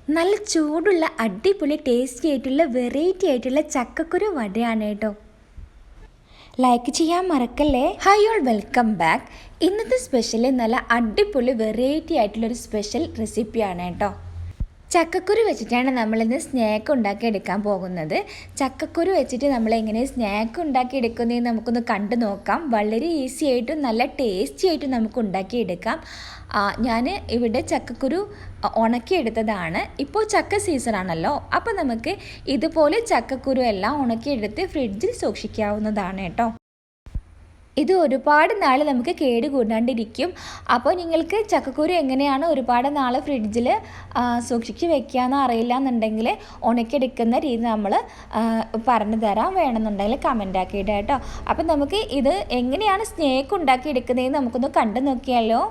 നല്ല ചൂടുള്ള അടിപൊളി ടേസ്റ്റി ആയിട്ടുള്ള വെറൈറ്റി ആയിട്ടുള്ള ചക്കക്കുരു വടയാണ് കേട്ടോ. ലൈക്ക് ചെയ്യാൻ മറക്കല്ലേ. Hi all, welcome back. ഇന്നത്തെ സ്പെഷ്യൽ നല്ല അടിപൊളി വെറൈറ്റി ആയിട്ടുള്ളൊരു സ്പെഷ്യൽ റെസിപ്പിയാണ് കേട്ടോ. ചക്കക്കുരു വെച്ചിട്ടാണ് നമ്മളിന്ന് സ്നാക്ക് ഉണ്ടാക്കി എടുക്കാൻ പോകുന്നത്. ചക്കക്കുരു വെച്ചിട്ട് നമ്മളെങ്ങനെ സ്നാക്ക് ഉണ്ടാക്കി എടുക്കുന്നതെന്ന് നമുക്കൊന്ന് കണ്ടു നോക്കാം. വളരെ ഈസി ആയിട്ടും നല്ല ടേസ്റ്റി ആയിട്ടും നമുക്ക് ഉണ്ടാക്കിയെടുക്കാം. ഞാൻ ഇവിടെ ചക്കക്കുരു ഉണക്കിയെടുത്തതാണ്. ഇപ്പോൾ ചക്ക സീസണാണല്ലോ, അപ്പോൾ നമുക്ക് ഇതുപോലെ ചക്കക്കുരു എല്ലാം ഉണക്കിയെടുത്ത് ഫ്രിഡ്ജിൽ സൂക്ഷിക്കാവുന്നതാണ് കേട്ടോ. ഇത് ഒരുപാട് നാൾ നമുക്ക് കേടുകൂടാണ്ടിരിക്കും. അപ്പോൾ നിങ്ങൾക്ക് ചക്കക്കുരു എങ്ങനെയാണ് ഒരുപാട് നാൾ ഫ്രിഡ്ജിൽ സൂക്ഷിച്ച് വെക്കാമെന്ന് അറിയില്ല എന്നുണ്ടെങ്കിൽ ഉണക്കിയെടുക്കുന്ന രീതി നമ്മൾ പറഞ്ഞു തരാം. വേണമെന്നുണ്ടെങ്കിൽ കമൻ്റ് ആക്കിയിട്ട് കേട്ടോ. അപ്പം നമുക്ക് ഇത് എങ്ങനെയാണ് സ്നേക്ക് ഉണ്ടാക്കിയെടുക്കുന്നതെന്ന് നമുക്കൊന്ന് കണ്ടു നോക്കിയാലോ.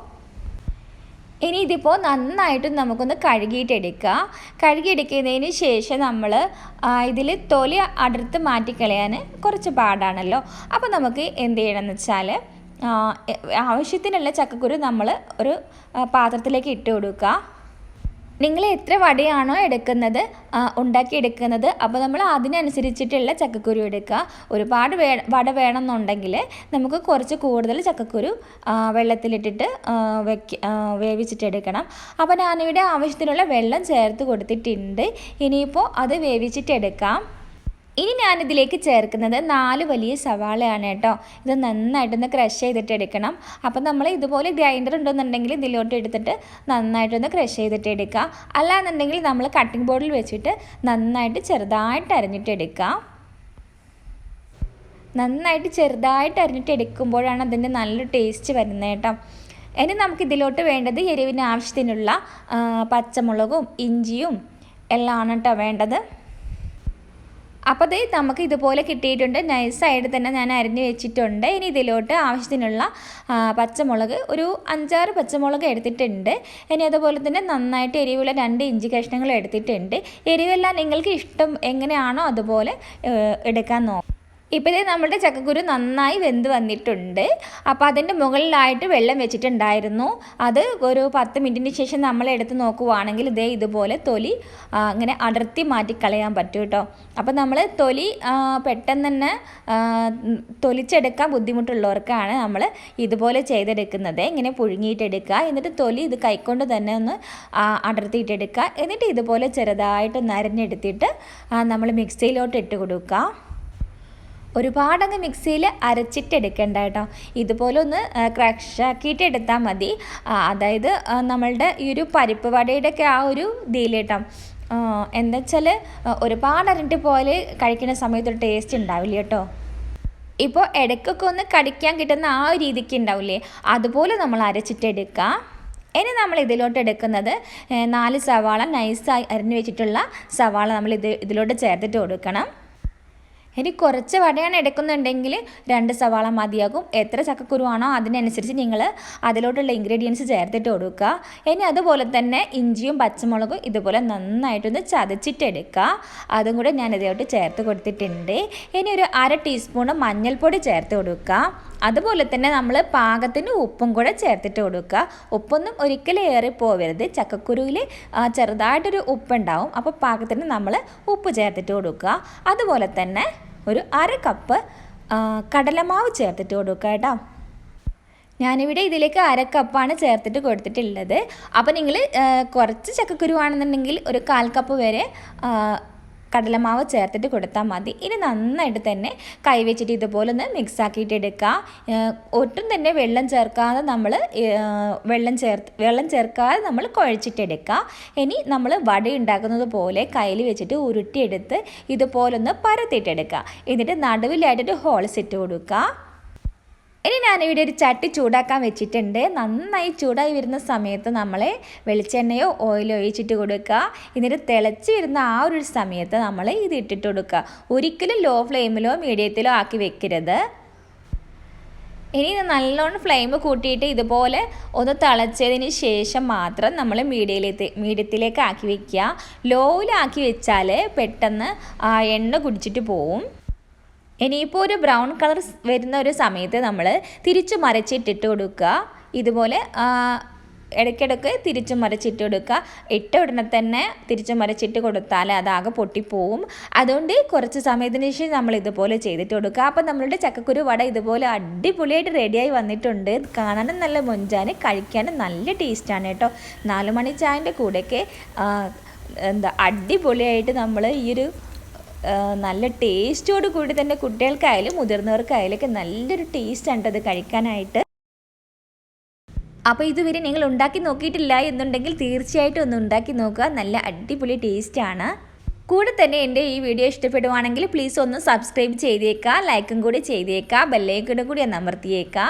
ഇനി ഇതിപ്പോൾ നന്നായിട്ട് നമുക്കൊന്ന് കഴുകിയിട്ടെടുക്കുക. കഴുകിയെടുക്കുന്നതിന് ശേഷം നമ്മൾ ഇതിൽ തൊലി അടർത്ത് മാറ്റിക്കളയാൻ കുറച്ച് പാടാണല്ലോ. അപ്പോൾ നമുക്ക് എന്ത് ചെയ്യണമെന്ന് വെച്ചാൽ ആവശ്യത്തിനുള്ള ചക്കക്കുരു നമ്മൾ ഒരു പാത്രത്തിലേക്ക് ഇട്ട് കൊടുക്കുക. നിങ്ങൾ എത്ര വടയാണോ ഉണ്ടാക്കിയെടുക്കുന്നത് അപ്പോൾ നമ്മൾ അതിനനുസരിച്ചിട്ടുള്ള ചക്കക്കുരു എടുക്കുക. ഒരുപാട് വട വേണമെന്നുണ്ടെങ്കിൽ നമുക്ക് കുറച്ച് കൂടുതൽ ചക്കക്കുരു വെള്ളത്തിലിട്ടിട്ട് വേവിച്ചിട്ടെടുക്കണം. അപ്പോൾ ഞാനിവിടെ ആവശ്യത്തിനുള്ള വെള്ളം ചേർത്ത് കൊടുത്തിട്ടുണ്ട്. ഇനിയിപ്പോൾ അത് വേവിച്ചിട്ടെടുക്കാം. ഇനി ഞാനിതിലേക്ക് ചേർക്കുന്നത് 4 വലിയ സവാളയാണ് കേട്ടോ. ഇത് നന്നായിട്ടൊന്ന് ക്രഷ് ചെയ്തിട്ട് എടുക്കണം. അപ്പം നമ്മൾ ഇതുപോലെ ഗ്രൈൻഡർ ഉണ്ടെന്നുണ്ടെങ്കിൽ ഇതിലോട്ട് എടുത്തിട്ട് നന്നായിട്ടൊന്ന് ക്രഷ് ചെയ്തിട്ട് എടുക്കുക. അല്ലാന്നുണ്ടെങ്കിൽ നമ്മൾ കട്ടിംഗ് ബോർഡിൽ വെച്ചിട്ട് നന്നായിട്ട് ചെറുതായിട്ട് അരിഞ്ഞിട്ടെടുക്കാം. നന്നായിട്ട് ചെറുതായിട്ട് അരിഞ്ഞിട്ട് എടുക്കുമ്പോഴാണ് അതിൻ്റെ നല്ല ടേസ്റ്റ് വരുന്നത് കേട്ടോ. ഇനി നമുക്കിതിലോട്ട് വേണ്ടത് എരിവിന് ആവശ്യത്തിനുള്ള പച്ചമുളകും ഇഞ്ചിയും എല്ലാം ആണ് കേട്ടോ വേണ്ടത്. അപ്പോൾ അത് നമുക്ക് ഇതുപോലെ കിട്ടിയിട്ടുണ്ട്. നൈസായിട്ട് തന്നെ ഞാൻ അരിഞ്ഞ് വെച്ചിട്ടുണ്ട്. ഇനി ഇതിലോട്ട് ആവശ്യത്തിനുള്ള പച്ചമുളക് ഒരു 5-6 പച്ചമുളക് എടുത്തിട്ടുണ്ട്. ഇനി അതുപോലെ തന്നെ നന്നായിട്ട് എരിവുള്ള 2 ഇഞ്ചി കഷ്ണങ്ങൾ എടുത്തിട്ടുണ്ട്. എരിവെല്ലാം നിങ്ങൾക്ക് ഇഷ്ടം എങ്ങനെയാണോ അതുപോലെ എടുക്കാൻ നോക്കാം. ഇപ്പോൾ ഇത് നമ്മുടെ ചക്കക്കുരു നന്നായി വെന്ത് വന്നിട്ടുണ്ട്. അപ്പോൾ അതിൻ്റെ മുകളിലായിട്ട് വെള്ളം വെച്ചിട്ടുണ്ടായിരുന്നു. അത് ഒരു 10 മിനിറ്റിന് ശേഷം നമ്മൾ എടുത്ത് നോക്കുവാണെങ്കിൽ ഇതുപോലെ തൊലി ഇങ്ങനെ അടർത്തി മാറ്റിക്കളയാൻ പറ്റും കേട്ടോ. അപ്പോൾ നമ്മൾ തൊലി പെട്ടെന്ന് തന്നെ തൊലിച്ചെടുക്കാൻ ബുദ്ധിമുട്ടുള്ളവർക്കാണ് നമ്മൾ ഇതുപോലെ ചെയ്തെടുക്കുന്നത്. ഇങ്ങനെ പുഴുങ്ങിയിട്ടെടുക്കുക. എന്നിട്ട് തൊലി ഇത് കൈക്കൊണ്ട് തന്നെ ഒന്ന് അടർത്തിയിട്ടെടുക്കുക. എന്നിട്ട് ഇതുപോലെ ചെറുതായിട്ട് നരഞ്ഞെടുത്തിട്ട് നമ്മൾ മിക്സിയിലോട്ട് ഇട്ട് കൊടുക്കുക. ഒരുപാടങ്ങ് മിക്സിയിൽ അരച്ചിട്ടെടുക്കേണ്ട കേട്ടോ. ഇതുപോലെ ഒന്ന് ക്രഷാക്കിയിട്ട് എടുത്താൽ മതി. അതായത് നമ്മളുടെ ഈ ഒരു പരിപ്പ് വടയുടെയൊക്കെ ആ ഒരു ഇതിൽ കേട്ടോ. എന്താ വെച്ചാൽ ഒരുപാട് അരണ്ടി പോലെ കഴിക്കുന്ന സമയത്ത് ഒരു ടേസ്റ്റ് ഉണ്ടാവില്ല കേട്ടോ. ഇപ്പോൾ ഇടയ്ക്കൊക്കെ ഒന്ന് കടിക്കാൻ കിട്ടുന്ന ആ ഒരു രീതിക്ക് ഉണ്ടാവില്ലേ, അതുപോലെ നമ്മൾ അരച്ചിട്ടെടുക്കുക. ഇനി നമ്മൾ ഇതിലോട്ട് എടുക്കുന്നത് 4 സവാള നൈസായി അരിഞ്ഞു വെച്ചിട്ടുള്ള സവാള നമ്മൾ ഇതിലോട്ട് ചേർത്തിട്ട് കൊടുക്കണം. ഇനി കുറച്ച് വടയാണ് എടുക്കുന്നുണ്ടെങ്കിൽ 2 സവാള മതിയാകും. എത്ര ചക്കക്കുരുവാണോ അതിനനുസരിച്ച് നിങ്ങൾ അതിലോട്ടുള്ള ഇൻഗ്രീഡിയൻസ് ചേർത്തിട്ട് കൊടുക്കുക. ഇനി അതുപോലെ തന്നെ ഇഞ്ചിയും പച്ചമുളകും ഇതുപോലെ നന്നായിട്ടൊന്ന് ചതച്ചിട്ടെടുക്കുക. അതും കൂടെ ഞാൻ ഇതിലോട്ട് ചേർത്ത് കൊടുത്തിട്ടുണ്ട്. ഇനി ഒരു 1/2 ടീസ്പൂൺ മഞ്ഞൾപ്പൊടി ചേർത്ത് കൊടുക്കുക. അതുപോലെ തന്നെ നമ്മൾ പാകത്തിന് ഉപ്പും കൂടെ ചേർത്തിട്ട് കൊടുക്കുക. ഉപ്പൊന്നും ഒരിക്കലും ഏറി പോവരുത്. ചക്കക്കുരുവിൽ ചെറുതായിട്ടൊരു ഉപ്പുണ്ടാവും. അപ്പോൾ പാകത്തിന് നമ്മൾ ഉപ്പ് ചേർത്തിട്ട് കൊടുക്കുക. അതുപോലെ തന്നെ ഒരു 1/2 കപ്പ് കടലമാവ് ചേർത്തിട്ട് കൊടുക്കുക കേട്ടോ. ഞാനിവിടെ ഇതിലേക്ക് 1/2 കപ്പാണ് ചേർത്തിട്ട് കൊടുത്തിട്ടുള്ളത്. അപ്പോൾ നിങ്ങൾ കുറച്ച് ചക്കക്കുരുവാണെന്നുണ്ടെങ്കിൽ ഒരു 1/4 കപ്പ് വരെ കടലമാവ് ചേർത്തിട്ട് കൊടുത്താൽ മതി. ഇനി നന്നായിട്ട് തന്നെ കൈവച്ചിട്ട് ഇതുപോലെ ഒന്ന് മിക്സ് ആക്കിയിട്ട് എടുക്കുക. ഒട്ടും തന്നെ വെള്ളം ചേർക്കാതെ നമ്മൾ കുഴച്ചിട്ടെടുക്കുക. ഇനി നമ്മൾ വട ഉണ്ടാക്കുന്നത് പോലെ കയ്യിൽ വെച്ചിട്ട് ഉരുട്ടിയെടുത്ത് ഇതുപോലെ ഒന്ന് പരത്തിയിട്ടെടുക്കുക. എന്നിട്ട് നടുവിലായിട്ടൊരു ഹോൾസ് ഇട്ട് കൊടുക്കുക. ഇനി ഞാനിവിടെ ഒരു ചട്ടി ചൂടാക്കാൻ വെച്ചിട്ടുണ്ട്. നന്നായി ചൂടായി വരുന്ന സമയത്ത് നമ്മൾ വെളിച്ചെണ്ണയോ ഓയിലോ ഒഴിച്ചിട്ട് കൊടുക്കുക. എന്നിട്ട് തിളച്ച് വരുന്ന ആ ഒരു സമയത്ത് നമ്മൾ ഇത് ഇട്ടിട്ട് കൊടുക്കുക. ഒരിക്കലും ലോ ഫ്ലെയിമിലോ മീഡിയത്തിലോ ആക്കി വെക്കരുത്. ഇനി നല്ലോണം ഫ്ലെയിം കൂട്ടിയിട്ട് ഇതുപോലെ ഒന്ന് തിളച്ചതിന് ശേഷം മാത്രം നമ്മൾ മീഡിയത്തിലേക്ക് ആക്കി വെക്കുക. ലോയിലാക്കി വെച്ചാൽ പെട്ടെന്ന് എണ്ണ കുടിച്ചിട്ട് പോവും. ഇനിയിപ്പോൾ ഒരു ബ്രൗൺ കളർ വരുന്ന ഒരു സമയത്ത് നമ്മൾ തിരിച്ചു മറിച്ചിട്ടിട്ട് കൊടുക്കുക. ഇതുപോലെ ഇടയ്ക്കിടയ്ക്ക് തിരിച്ചും മറിച്ചിട്ട് കൊടുക്കുക. ഇട്ട ഉടനെ തന്നെ തിരിച്ചും മറിച്ചിട്ട് കൊടുത്താൽ അതാകെ പൊട്ടിപ്പോവും. അതുകൊണ്ട് കുറച്ച് സമയത്തിന് ശേഷം നമ്മൾ ഇതുപോലെ ചെയ്തിട്ട് കൊടുക്കുക. അപ്പോൾ നമ്മളുടെ ചക്കക്കുരു വട ഇതുപോലെ അടിപൊളിയായിട്ട് റെഡിയായി വന്നിട്ടുണ്ട്. കാണാനും നല്ല മൊഞ്ചാണ്, കഴിക്കാനും നല്ല ടേസ്റ്റാണ് കേട്ടോ. 4 മണി ചായൻ്റെ കൂടെയൊക്കെ അടിപൊളിയായിട്ട് നമ്മൾ ഈ ഒരു നല്ല ടേസ്റ്റോട് കൂടി തന്നെ കുട്ടികൾക്കായാലും മുതിർന്നവർക്കായാലും ഒക്കെ നല്ലൊരു ടേസ്റ്റാണ് അത് കഴിക്കാനായിട്ട്. അപ്പോൾ ഇതുവരെ നിങ്ങൾ ഉണ്ടാക്കി നോക്കിയിട്ടില്ല എന്നുണ്ടെങ്കിൽ തീർച്ചയായിട്ടും ഒന്ന് ഉണ്ടാക്കി നോക്കുക. നല്ല അടിപൊളി ടേസ്റ്റാണ്. കൂടെ തന്നെ എൻ്റെ ഈ വീഡിയോ ഇഷ്ടപ്പെടുവാണെങ്കിൽ പ്ലീസ് ഒന്ന് സബ്സ്ക്രൈബ് ചെയ്തേക്കുക, ലൈക്കും കൂടി ചെയ്തേക്കുക, ബെല്ലൈക്കണും കൂടി ഒന്ന് അമർത്തിയേക്കുക.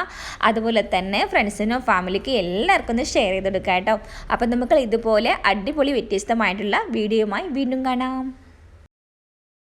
അതുപോലെ തന്നെ ഫ്രണ്ട്സിനോ ഫാമിലിക്കോ എല്ലാവർക്കും ഒന്ന് ഷെയർ ചെയ്തെടുക്കുക കേട്ടോ. അപ്പോൾ നമുക്ക് ഇതുപോലെ അടിപൊളി വ്യത്യസ്തമായിട്ടുള്ള വീഡിയോയുമായി വീണ്ടും കാണാം.